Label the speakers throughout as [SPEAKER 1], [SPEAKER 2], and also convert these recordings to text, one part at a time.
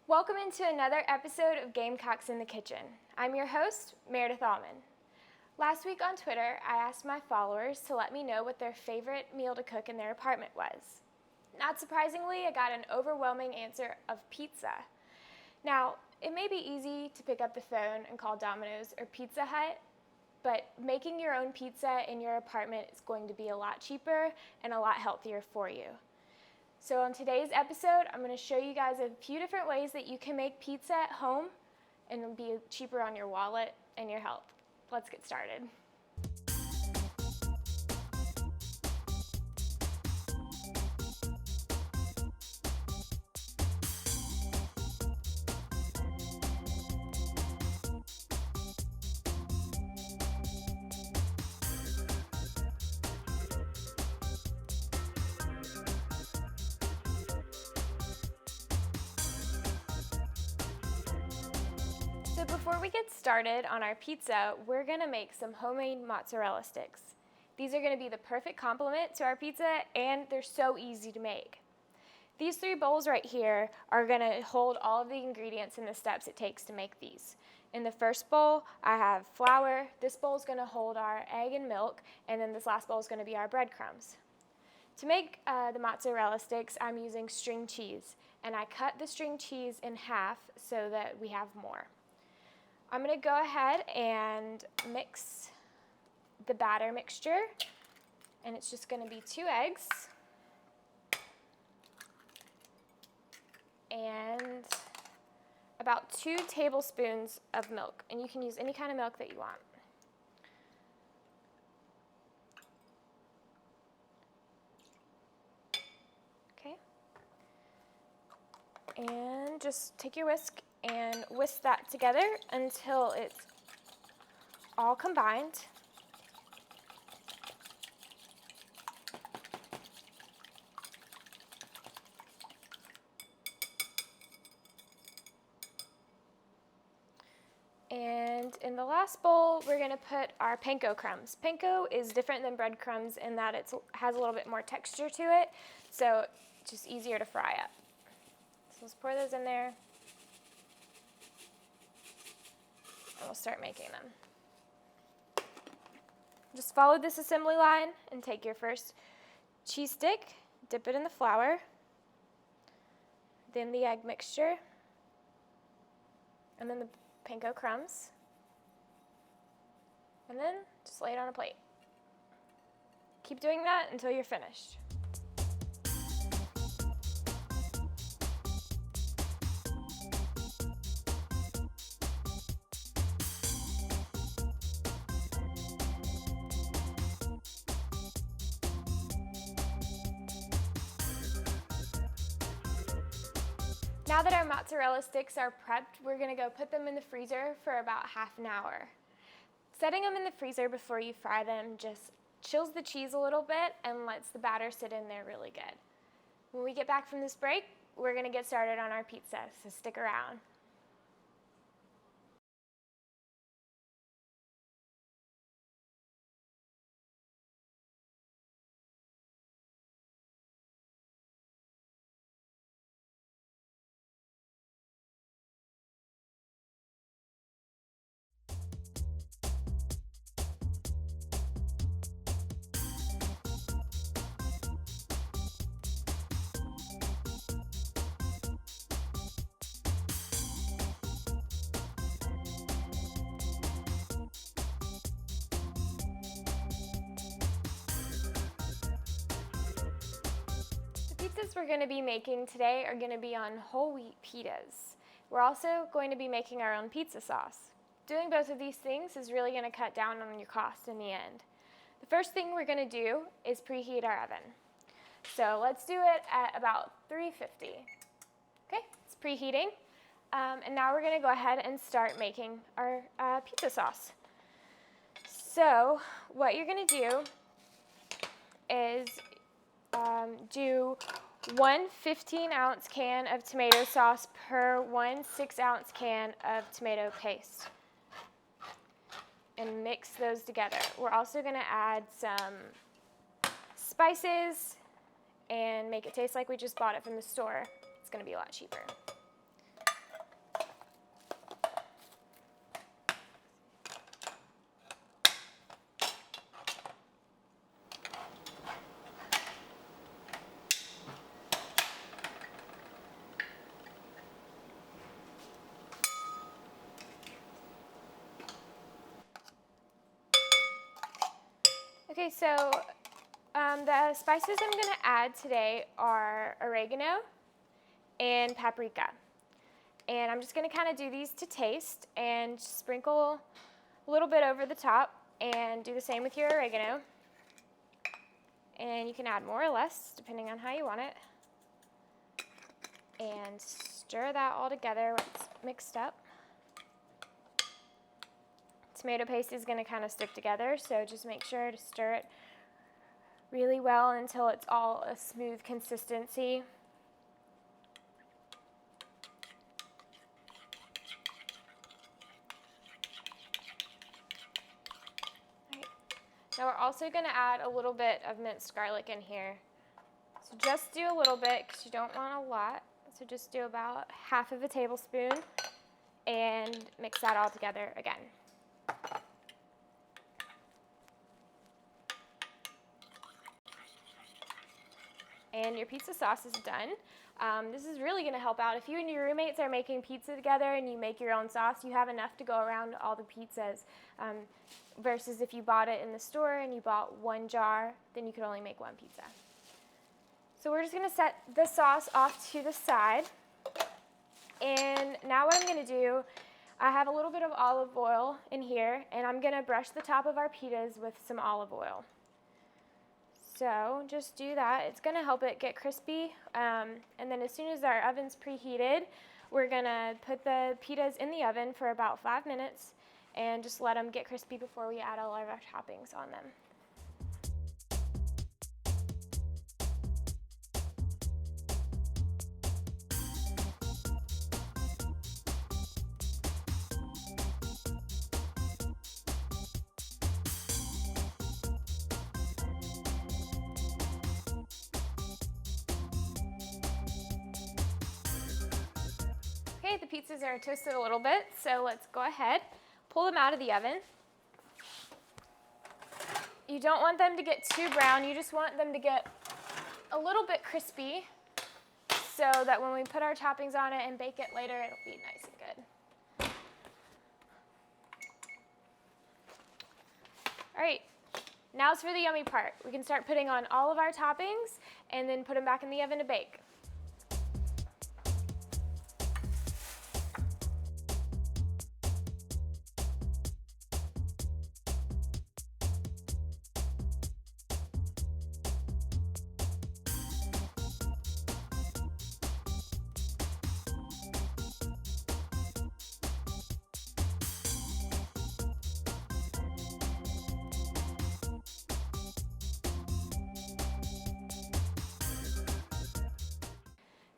[SPEAKER 1] Welcome into another episode of Gamecocks in the Kitchen. I'm your host, Meredith Almond. Last week on Twitter, I asked my followers to let me know what their favorite meal to cook in their apartment was. Not surprisingly, I got an overwhelming answer of pizza. Now, it may be easy to pick up the phone and call Domino's or Pizza Hut, but making your own pizza in your apartment is going to be a lot cheaper and a lot healthier for you. So on today's episode, I'm going to show you guys a few different ways that you can make pizza at home and be cheaper on your wallet and your health. Let's get started. So before we get started on our pizza, we're going to make some homemade mozzarella sticks. These are going to be the perfect complement to our pizza, and they're so easy to make. These 3 bowls right here are going to hold all of the ingredients and the steps it takes to make these. In the first bowl, I have flour. This bowl is going to hold our egg and milk, and then this last bowl is going to be our breadcrumbs. To make the mozzarella sticks, I'm using string cheese, and I cut the string cheese in half so that we have more. I'm going to go ahead and mix the batter mixture, and it's just going to be 2 eggs and about 2 tablespoons of milk, and you can use any kind of milk that you want. Okay, and just take your whisk and whisk that together until it's all combined. And in the last bowl, we're going to put our panko crumbs. Panko is different than breadcrumbs in that it has a little bit more texture to it, so it's just easier to fry up. So let's pour those in there. And we'll start making them. Just follow this assembly line and take your first cheese stick, dip it in the flour, then the egg mixture, and then the panko crumbs, and then just lay it on a plate. Keep doing that until you're finished. Now that our mozzarella sticks are prepped, we're going to go put them in the freezer for about half an hour. Setting them in the freezer before you fry them just chills the cheese a little bit and lets the batter sit in there really good. When we get back from this break, we're going to get started on our pizza, so stick around. Pizzas we're going to be making today are going to be on whole wheat pitas. We're also going to be making our own pizza sauce. Doing both of these things is really going to cut down on your cost in the end. The first thing we're going to do is preheat our oven. So let's do it at about 350. Okay, it's preheating. And now we're going to go ahead and start making our pizza sauce. So what you're going to do is do 1 15-ounce can of tomato sauce per 1 6-ounce can of tomato paste. And mix those together. We're also going to add some spices and make it taste like we just bought it from the store. It's going to be a lot cheaper. Okay, so the spices I'm going to add today are oregano and paprika. And I'm just going to kind of do these to taste and sprinkle a little bit over the top, and do the same with your oregano. And you can add more or less depending on how you want it. And stir that all together when it's mixed up. Tomato paste is going to kind of stick together, so just make sure to stir it really well until it's all a smooth consistency. All right. Now we're also going to add a little bit of minced garlic in here. So just do a little bit because you don't want a lot. So just do about half of a tablespoon and mix that all together again. And your pizza sauce is done. This is really going to help out. If you and your roommates are making pizza together and you make your own sauce, you have enough to go around all the pizzas. Versus if you bought it in the store and you bought one jar, then you could only make one pizza. So we're just going to set the sauce off to the side. And now what I'm going to do, I have a little bit of olive oil in here, and I'm going to brush the top of our pitas with some olive oil. So just do that. It's going to help it get crispy. And then as soon as our oven's preheated, we're going to put the pitas in the oven for about 5 minutes and just let them get crispy before we add all of our toppings on them. Okay, the pizzas are toasted a little bit, so let's go ahead, pull them out of the oven. You don't want them to get too brown, you just want them to get a little bit crispy so that when we put our toppings on it and bake it later, it'll be nice and good. All right, now it's for the yummy part. We can start putting on all of our toppings and then put them back in the oven to bake.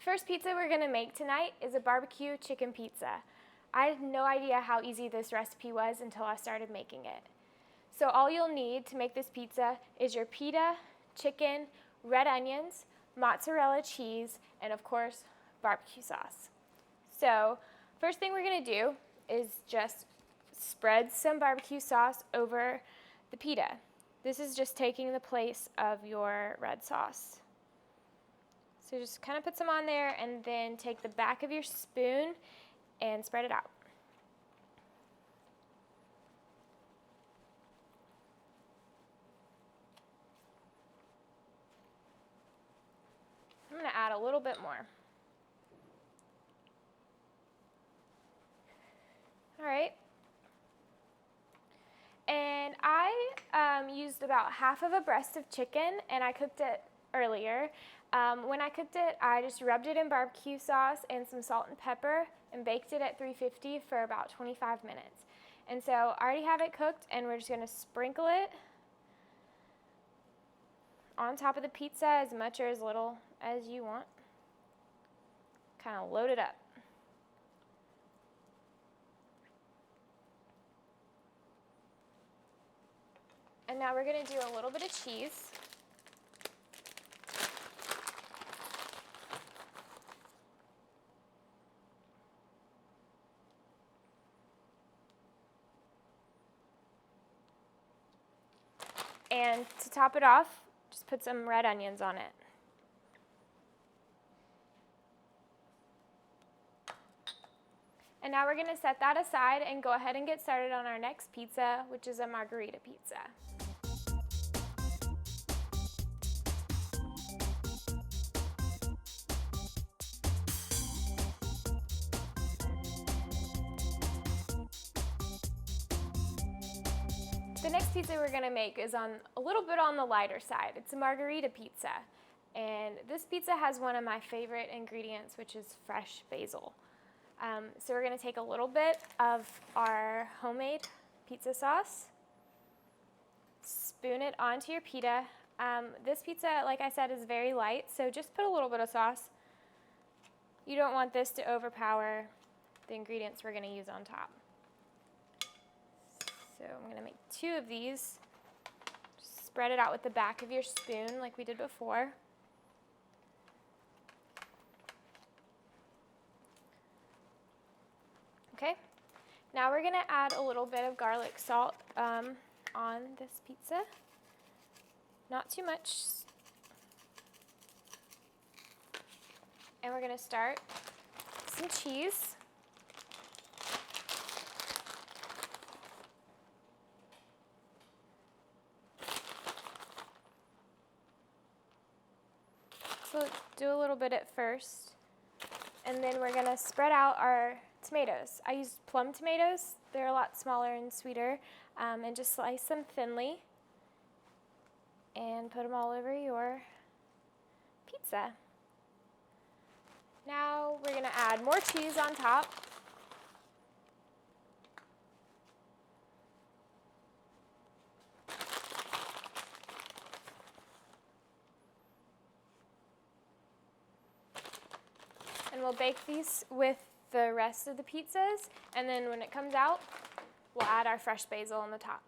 [SPEAKER 1] First pizza we're going to make tonight is a barbecue chicken pizza. I had no idea how easy this recipe was until I started making it. So all you'll need to make this pizza is your pita, chicken, red onions, mozzarella cheese, and of course, barbecue sauce. So first thing we're going to do is just spread some barbecue sauce over the pita. This is just taking the place of your red sauce. So just kind of put some on there and then take the back of your spoon and spread it out. I'm going to add a little bit more. All right. And I used about half of a breast of chicken, and I cooked it earlier. When I cooked it, I just rubbed it in barbecue sauce and some salt and pepper and baked it at 350 for about 25 minutes. And so I already have it cooked, and we're just going to sprinkle it on top of the pizza as much or as little as you want. Kind of load it up. And now we're going to do a little bit of cheese. And to top it off, just put some red onions on it. And now we're going to set that aside and go ahead and get started on our next pizza, which is a Margherita pizza. The next pizza we're gonna make is a little bit on the lighter side. It's a Margherita pizza. And this pizza has one of my favorite ingredients, which is fresh basil. So we're gonna take a little bit of our homemade pizza sauce, spoon it onto your pita. This pizza, like I said, is very light, so just put a little bit of sauce. You don't want this to overpower the ingredients we're gonna use on top. So I'm gonna make 2 of these. Just spread it out with the back of your spoon like we did before. Okay, now we're gonna add a little bit of garlic salt on this pizza. Not too much. And we're gonna start some cheese. So do a little bit at first, and then we're gonna spread out our tomatoes. I used plum tomatoes. They're a lot smaller and sweeter, and just slice them thinly and put them all over your pizza. Now we're gonna add more cheese on top. And we'll bake these with the rest of the pizzas, and then when it comes out, we'll add our fresh basil on the top.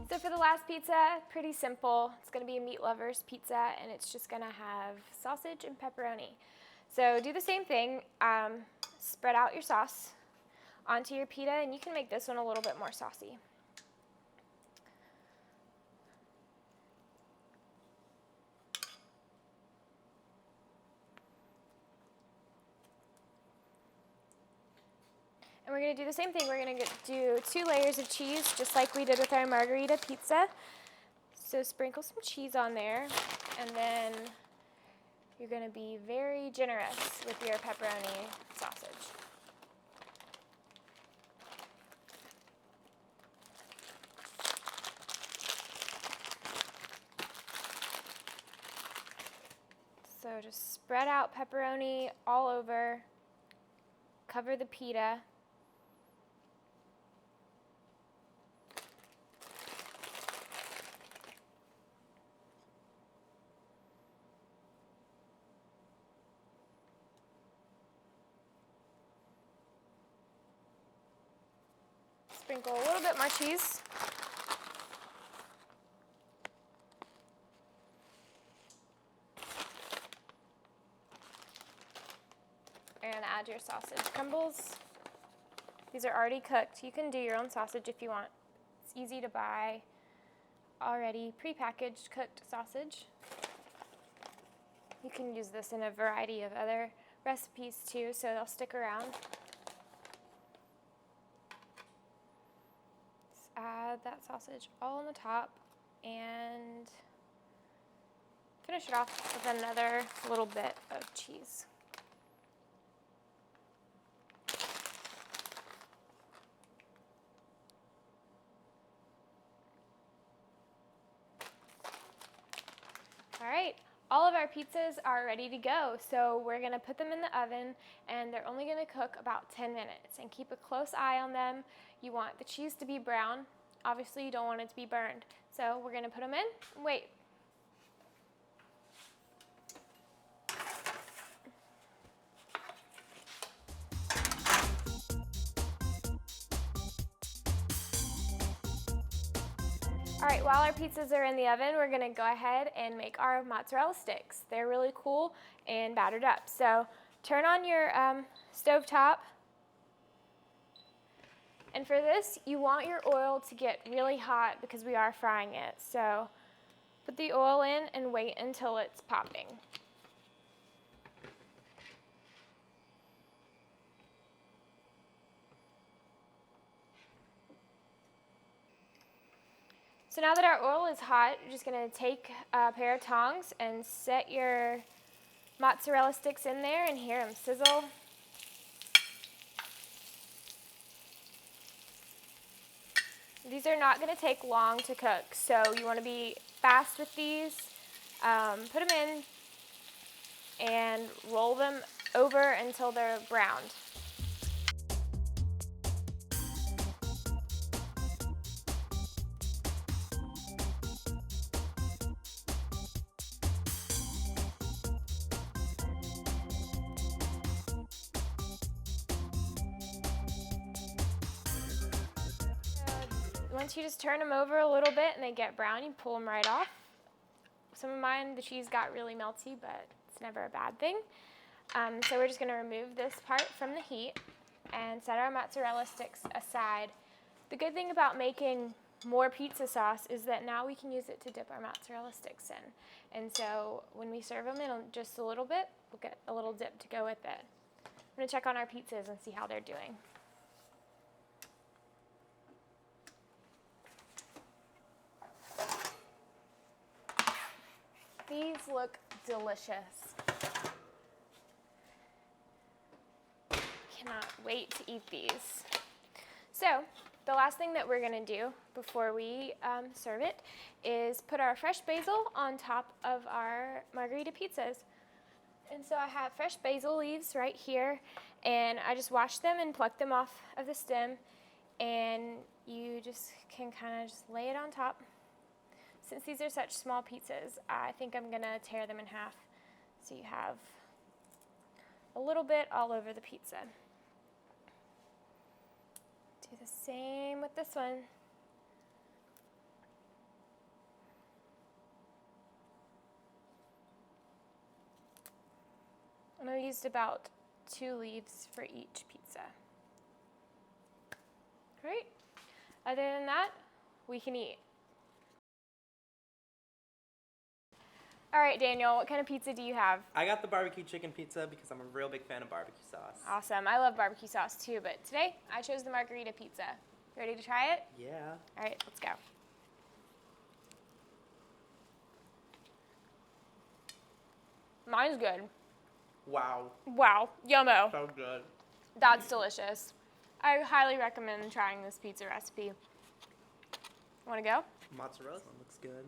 [SPEAKER 1] So for the last pizza, pretty simple. It's gonna be a meat lover's pizza, and it's just gonna have sausage and pepperoni. So do the same thing, spread out your sauce onto your pita, and you can make this one a little bit more saucy. And we're gonna do the same thing. We're gonna do 2 layers of cheese, just like we did with our Margherita pizza. So sprinkle some cheese on there, and then you're gonna be very generous with your pepperoni sausage. So just spread out pepperoni all over, cover the pita. Sprinkle a little bit more cheese. And add your sausage crumbles. These are already cooked. You can do your own sausage if you want. It's easy to buy already prepackaged cooked sausage. You can use this in a variety of other recipes too, so they'll stick around. Just add that sausage all on the top and finish it off with another little bit of cheese. All right, all of our pizzas are ready to go, so we're gonna put them in the oven, and they're only gonna cook about 10 minutes, and keep a close eye on them. You want the cheese to be brown. Obviously, you don't want it to be burned. So we're gonna put them in and wait. All right, while our pizzas are in the oven, we're gonna go ahead and make our mozzarella sticks. They're really cool and battered up. So turn on your stove top. And for this, you want your oil to get really hot because we are frying it. So put the oil in and wait until it's popping. So now that our oil is hot, you're just gonna take a pair of tongs and set your mozzarella sticks in there and hear them sizzle. These are not gonna take long to cook, so you wanna be fast with these. Put them in and roll them over until they're browned. Once you just turn them over a little bit and they get brown, you pull them right off. Some of mine, the cheese got really melty, but it's never a bad thing. So we're just gonna remove this part from the heat and set our mozzarella sticks aside. The good thing about making more pizza sauce is that now we can use it to dip our mozzarella sticks in. And so when we serve them in just a little bit, we'll get a little dip to go with it. I'm gonna check on our pizzas and see how they're doing. These look delicious. Cannot wait to eat these. So, the last thing that we're gonna do before we serve it is put our fresh basil on top of our Margherita pizzas. And so I have fresh basil leaves right here, and I just washed them and plucked them off of the stem, and you just can kind of just lay it on top. Since these are such small pizzas, I think I'm gonna tear them in half so you have a little bit all over the pizza. Do the same with this one. And I used about 2 leaves for each pizza. Great. Other than that, we can eat. All right, Daniel, what kind of pizza do you have?
[SPEAKER 2] I got the BBQ Chicken Pizza because I'm a real big fan of barbecue sauce.
[SPEAKER 1] Awesome. I love barbecue sauce too, but today I chose the Margherita Pizza. Ready to try it?
[SPEAKER 2] Yeah.
[SPEAKER 1] All right, let's go. Mine's good.
[SPEAKER 2] Wow.
[SPEAKER 1] Wow, yummo.
[SPEAKER 2] So good.
[SPEAKER 1] That's delicious. I highly recommend trying this pizza recipe. Want to go?
[SPEAKER 2] Mozzarella one looks good.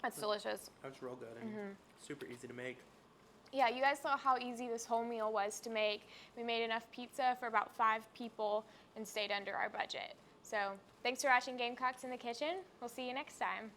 [SPEAKER 1] That's delicious.
[SPEAKER 2] That's real good and super easy to make.
[SPEAKER 1] Yeah, you guys saw how easy this whole meal was to make. We made enough pizza for about 5 people and stayed under our budget. So thanks for watching Gamecocks in the Kitchen. We'll see you next time.